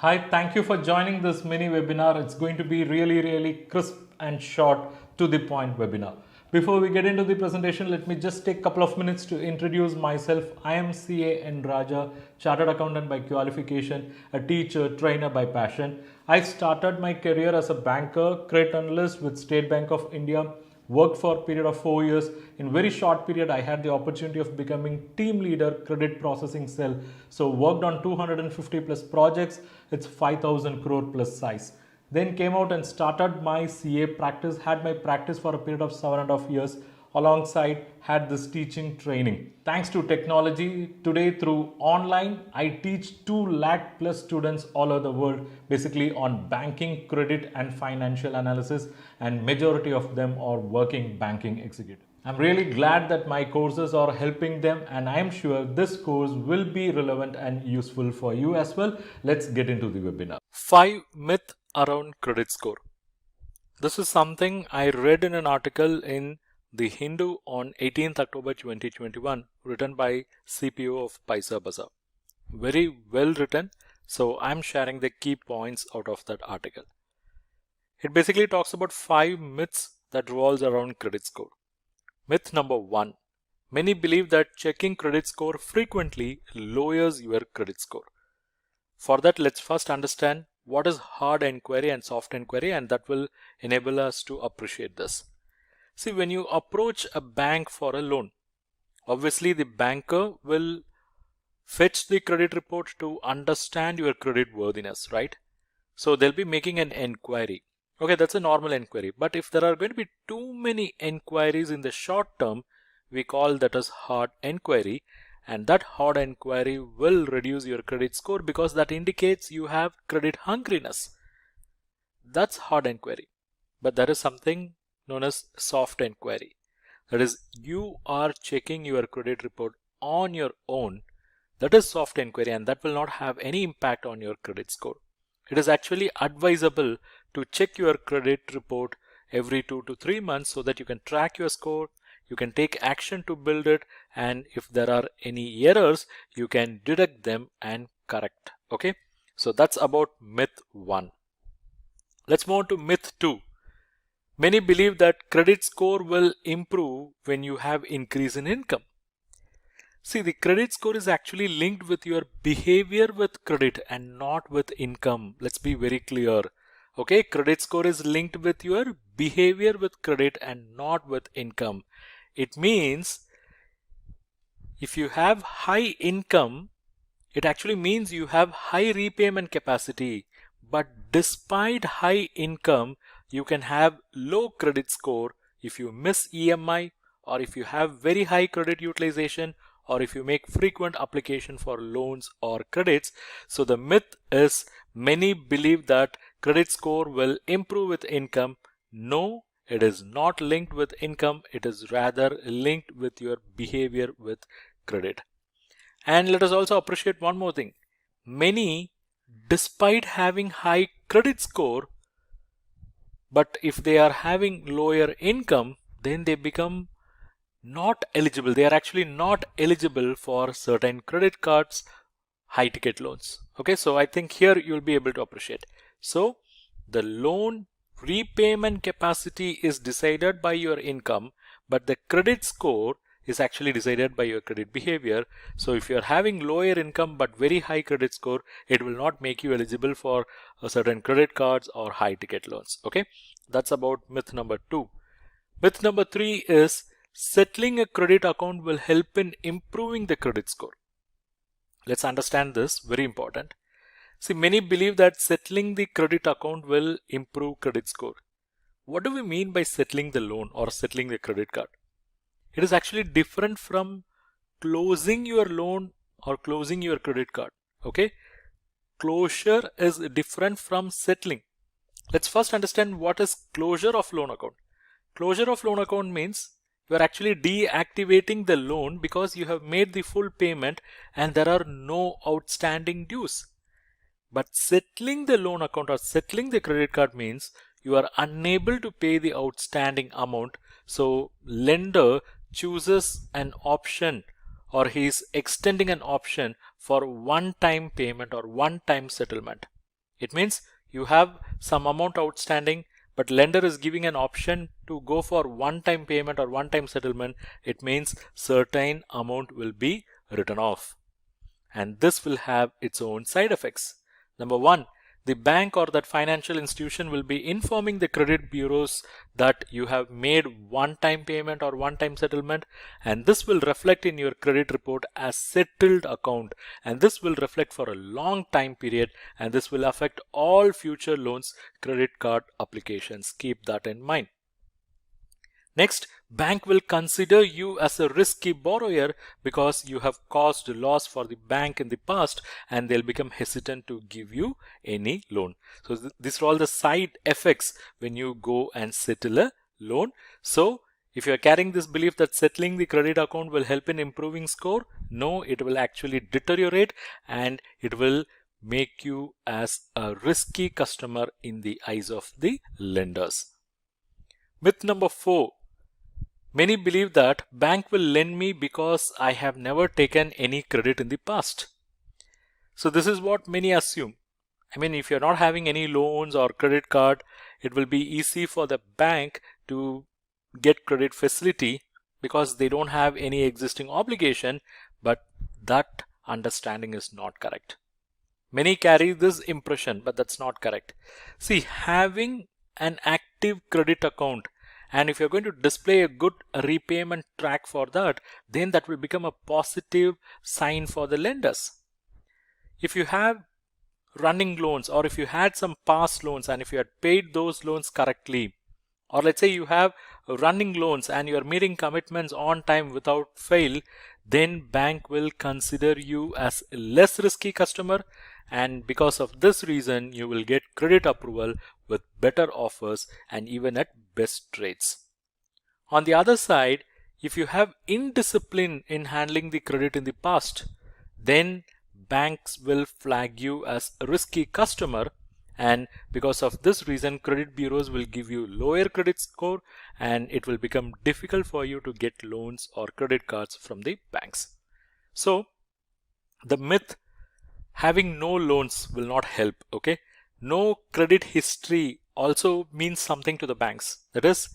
Hi, thank you for joining this mini webinar. It's going to be really crisp and short to the point webinar. Before we get into the presentation, let me just take a couple of minutes to introduce myself. I am CA Enraja, Chartered Accountant by qualification, a teacher, trainer by passion. I started my career as a banker, credit analyst with State Bank of India, worked for a period of 4 years. In very short period, I had the opportunity of becoming team leader, credit processing cell. So worked on 250 plus projects. It's 5,000 crore plus size. Then came out and started my CA practice, had my practice for a period of 7.5 years. Alongside had this teaching training. Thanks to technology, today through online, I teach 2 lakh plus students all over the world, basically on banking, credit and financial analysis, and majority of them are working banking executive. I'm really glad that my courses are helping them, and I'm sure this course will be relevant and useful for you as well. Let's get into the webinar. 5 myth around credit score. This is something I read in an article in The Hindu on 18th October 2021, written by CPO of Paisa Bazaar. Very well written, so I'm sharing the key points out of that article. It basically talks about 5 myths that revolves around credit score. Myth number 1. Many believe that checking credit score frequently lowers your credit score. For that, let's first understand what is hard enquiry and soft enquiry, and that will enable us to appreciate this. See, when you approach a bank for a loan, obviously the banker will fetch the credit report to understand your credit worthiness, right? So they'll be making an enquiry. Okay, that's a normal enquiry. But if there are going to be too many enquiries in the short term, we call that as hard enquiry. And that hard enquiry will reduce your credit score because that indicates you have credit hungriness. That's hard enquiry. But there is something known as soft enquiry. That is, you are checking your credit report on your own. That is soft enquiry, and that will not have any impact on your credit score. It is actually advisable to check your credit report every 2 to 3 months so that you can track your score, you can take action to build it, and if there are any errors, you can detect them and correct. Okay, so that's about myth 1. Let's move on to myth 2. Many believe that credit score will improve when you have increase in income. See, the credit score is actually linked with your behavior with credit and not with income. Let's be very clear. Okay, credit score is linked with your behavior with credit and not with income. It means if you have high income, it actually means you have high repayment capacity. But despite high income, you can have low credit score if you miss EMI, or if you have very high credit utilization, or if you make frequent application for loans or credits. So the myth is many believe that credit score will improve with income. No, it is not linked with income. It is rather linked with your behavior with credit. And let us also appreciate one more thing. Many, despite having high credit score, but if they are having lower income, then they become not eligible. They are actually not eligible for certain credit cards, high ticket loans. Okay, so I think here you'll be able to appreciate. So the loan repayment capacity is decided by your income, but the credit score is actually decided by your credit behavior. So if you're having lower income but very high credit score, it will not make you eligible for certain credit cards or high ticket loans. Okay, that's about myth number 2. Myth number 3 is settling a credit account will help in improving the credit score. Let's understand this, very important. See, many believe that settling the credit account will improve credit score. What do we mean by settling the loan or settling the credit card? It is actually different from closing your loan or closing your credit card. Okay, closure is different from settling. Let's first understand what is closure of loan account. Closure of loan account means you are actually deactivating the loan because you have made the full payment and there are no outstanding dues. But settling the loan account or settling the credit card means you are unable to pay the outstanding amount. So lender chooses an option, or he is extending an option for one-time payment or one-time settlement. It means you have some amount outstanding, but lender is giving an option to go for one-time payment or one-time settlement. It means certain amount will be written off. And this will have its own side effects. Number one, the bank or that financial institution will be informing the credit bureaus that you have made one-time payment or one-time settlement, and this will reflect in your credit report as settled account, and this will reflect for a long time period, and this will affect all future loans credit card applications. Keep that in mind. Next, bank will consider you as a risky borrower because you have caused loss for the bank in the past, and they'll become hesitant to give you any loan. So these are all the side effects when you go and settle a loan. So if you are carrying this belief that settling the credit account will help in improving score, no, it will actually deteriorate and it will make you as a risky customer in the eyes of the lenders. Myth number 4. Many believe that bank will lend me because I have never taken any credit in the past. So this is what many assume. I mean, if you're not having any loans or credit card, it will be easy for the bank to get credit facility because they don't have any existing obligation, but that understanding is not correct. Many carry this impression, but that's not correct. See, having an active credit account, and if you're going to display a good repayment track for that, then that will become a positive sign for the lenders. If you have running loans, or if you had some past loans and if you had paid those loans correctly, or let's say you have running loans and you are meeting commitments on time without fail, then bank will consider you as a less risky customer, and because of this reason you will get credit approval with better offers and even at best rates. On the other side, if you have indiscipline in handling the credit in the past, then banks will flag you as a risky customer, and because of this reason credit bureaus will give you lower credit score and it will become difficult for you to get loans or credit cards from the banks. So the myth having no loans will not help. Okay, no credit history also means something to the banks. That is,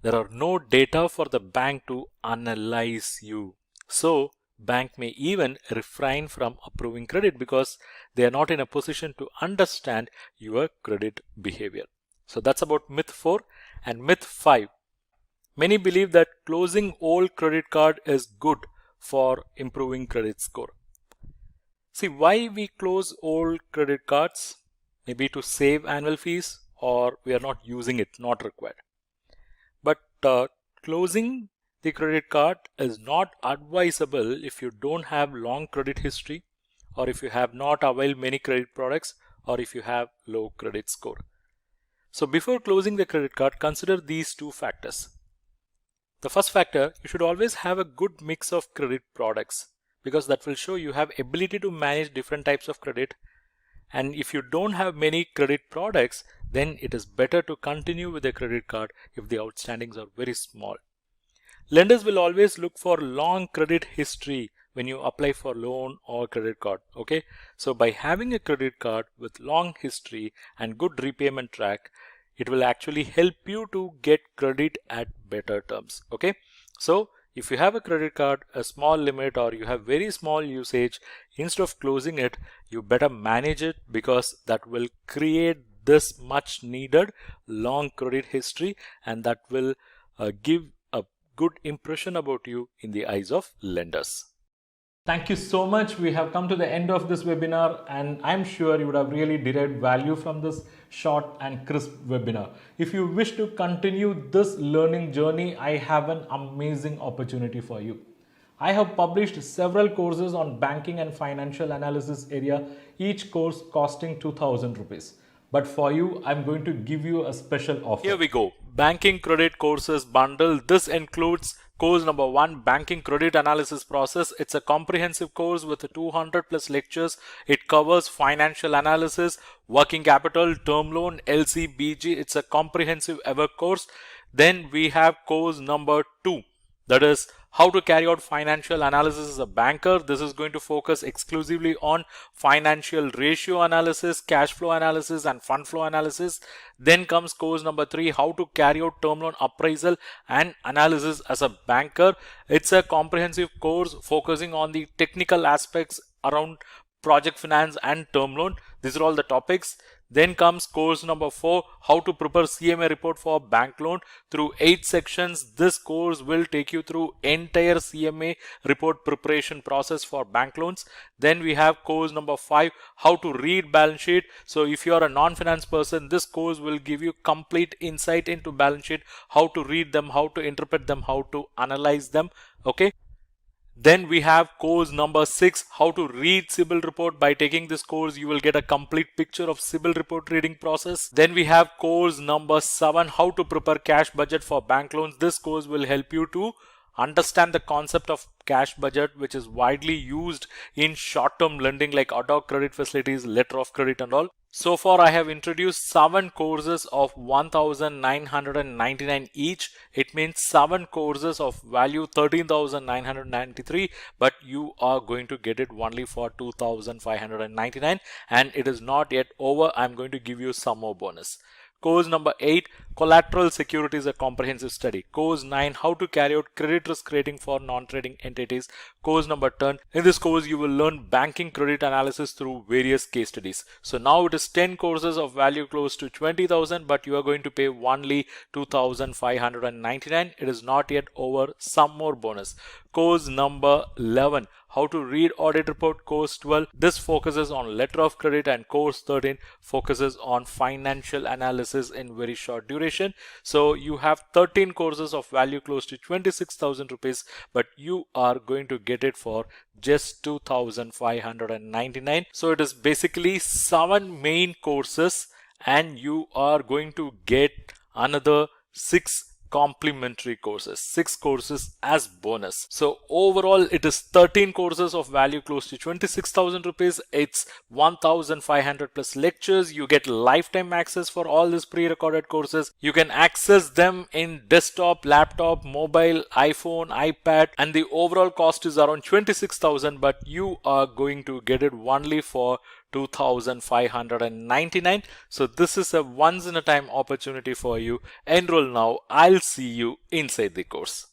there are no data for the bank to analyze you. So bank may even refrain from approving credit because they are not in a position to understand your credit behavior. So that's about myth 4. And myth 5. Many believe that closing old credit card is good for improving credit score. See, why we close old credit cards? Maybe to save annual fees, or we are not using it, not required. But closing the credit card is not advisable if you don't have long credit history, or if you have not availed many credit products, or if you have low credit score. So before closing the credit card, consider these 2 factors. The first factor, you should always have a good mix of credit products, because that will show you have ability to manage different types of credit. And if you don't have many credit products, then it is better to continue with a credit card if the outstandings are very small. Lenders will always look for long credit history when you apply for loan or credit card. Okay, so by having a credit card with long history and good repayment track, it will actually help you to get credit at better terms. Okay, so if you have a credit card, a small limit, or you have very small usage, instead of closing it, you better manage it, because that will create this much needed long credit history, and that will give a good impression about you in the eyes of lenders. Thank you so much. We have come to the end of this webinar, and I'm sure you would have really derived value from this short and crisp webinar. If you wish to continue this learning journey, I have an amazing opportunity for you. I have published several courses on banking and financial analysis area, each course costing 2,000 rupees. But for you, I'm going to give you a special offer. Here we go. Banking Credit Courses Bundle. This includes course number 1, Banking Credit Analysis Process. It's a comprehensive course with 200 plus lectures. It covers financial analysis, working capital, term loan, LC, BG. It's a comprehensive ever course. Then we have course number 2. That is how to carry out financial analysis as a banker. This is going to focus exclusively on financial ratio analysis, cash flow analysis, and fund flow analysis. Then comes course number 3, how to carry out term loan appraisal and analysis as a banker. It's a comprehensive course focusing on the technical aspects around project finance and term loan. These are all the topics. Then comes course number 4, how to prepare CMA report for bank loan through 8 sections. This course will take you through entire CMA report preparation process for bank loans. Then we have course number 5, how to read balance sheet. So if you are a non-finance person, this course will give you complete insight into balance sheet, how to read them, how to interpret them, how to analyze them. Okay. Then we have course number 6, how to read CIBIL report. By taking this course, you will get a complete picture of CIBIL report reading process. Then we have course number 7, how to prepare cash budget for bank loans. This course will help you to understand the concept of cash budget, which is widely used in short-term lending like auto credit facilities, letter of credit and all. So far I have introduced 7 courses of 1,999 each. It means 7 courses of value 13,993, but you are going to get it only for 2,599, and it is not yet over. I'm going to give you some more bonus. Course number 8, collateral security is a comprehensive study. Course 9, how to carry out credit risk rating for non-trading entities. Course number 10, in this course you will learn banking credit analysis through various case studies. So now it is 10 courses of value close to 20,000, but you are going to pay only 2,599. It is not yet over. Some more bonus. Course number 11, how to read audit report. Course 12, this focuses on letter of credit, and course 13 focuses on financial analysis in very short duration. So you have 13 courses of value close to 26,000 rupees, but you are going to get it for just 2,599. So it is basically 7 main courses, and you are going to get another 6 complimentary courses, 6 courses as bonus. So overall it is 13 courses of value close to 26,000 rupees. It's 1,500 plus lectures. You get lifetime access for all these pre-recorded courses. You can access them in desktop, laptop, mobile, iPhone, iPad, and the overall cost is around 26,000, but you are going to get it only for 2,599. So this is a once in a time opportunity for you. Enroll now. I'll see you inside the course.